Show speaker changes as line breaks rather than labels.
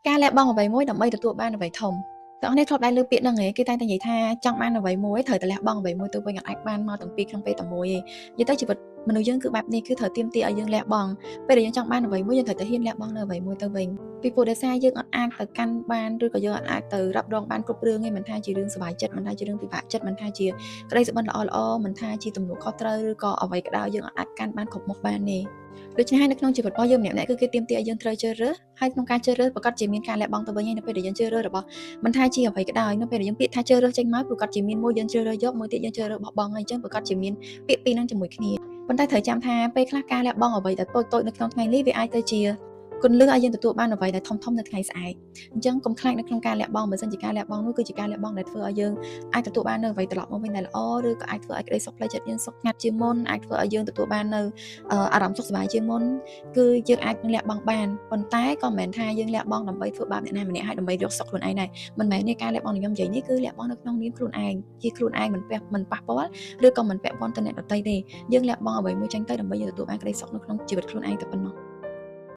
ការលះបង់អ្វីមួយដើម្បីទទួលបានអ្វីធំតើអ្នកធ្លាប់ដែរលើពាក្យហ្នឹងហ៎គេតែងតែនិយាយថាចង់បានអ្វីមួយត្រូវតែលះបង់អ្វីមួយទៅវិញអាចបានមកទាំងពីរក្នុងពេលតែមួយទេនិយាយទៅជីវិតមនុស្សយើងគឺបែបនេះគឺត្រូវទាមទារឲ្យយើងលះបង់ពេលដែលយើងចង់បានអ្វីមួយយើងត្រូវតែហ៊ានលះបង់នៅអ្វីមួយទៅវិញពីព្រោះដោយសារយើងអត់អាចទៅកាន់បានឬក៏យើងអត់អាចទៅរ៉ាប់រងបានគ្រប់រឿងទេមិនថាជារឿងសុបាយចិត្តមិនថាជារឿងពិបាកចិត្តមិនថាជាក្តីសុបិនល្អមិនថាជាទំនួលខុសត្រូវឬក៏អ្វីក៏ដោយយើងអត់អាចកាន់បានគ្រប់មុខបានទេដូច្នេះហើយនៅក្នុងជីវិតរបស់យើងម្នាក់ៗគឺគេទាមទារឲ្យយើងត្រូវជ្រើសរើសហើយក្នុងការជ្រើសរើសប្រកាសជាមានការលះបង់ទៅវិញហើយនៅពេលដែលយើងជ្រើសរើសរបស់មិនថាជាអ្វីក៏ដោយនៅពេលដែលយើងពាក្យថាជ្រើសរើសចេញមកប្រកាសជាមានមួយយើងជ្រើសរើសយកមួយទៀតយើងជ្រើសរើសបោះបង់ហើយអញ្ចឹងប្រកាសជាមានពាក្យពីរហ្នឹងជាមួយគ្នាប៉ុន្តែត្រូវចាំថាពេលខ្លះការលះបង់អ្វីដែលតូចៗនៅក្នុងថ្ងៃនេះវាអាចទៅជាគន្លឹះឲ្យយើងទទួលបានអ្វីដែលធំនៅថ្ងៃស្អែកអញ្ចឹងកុំខ្លាចនៅក្នុងការលះបង់បើមិនជាការលះបង់នោះគឺជាការលះបង់ដែលធ្វើឲ្យយើងអាចទទួលបាននៅអ្វីត្រឡប់មកវិញដែលល្អឬក៏អាចធ្វើឲ្យក្តីសុខផ្លូវចិត្តយើងសុខស្ងាត់ជាងមុនអាចធ្វើឲ្យយើងទទួលបាននៅអារម្មណ៍សុខសប្បាយជាងមុនគឺយើងអាចនឹងលះបង់បានប៉ុន្តែក៏មិនមែនថាយើងលះបង់ដើម្បីធ្វើបាបអ្នកណាម្នាក់ហើយដើម្បីយកសុខខ្លួនឯងដែរមិនមែនទេការលះបង់ដែលខ្ញុំនិយាយនេះគឺលះបង់នៅក្នុងនាមខ្លួនឯងជាខ្លួនឯងមិនប៉ះពាល់ឬក៏មិនពាក់ព័ន្ធទៅអ្នកដទៃទេយើងលះបង់អ្វីមួយចេញទៅដើម្បីយើងទទួលបានក្តីសុខនៅក្នុងជីវិតខ្លួនឯងតែប៉ុណ្ណោះ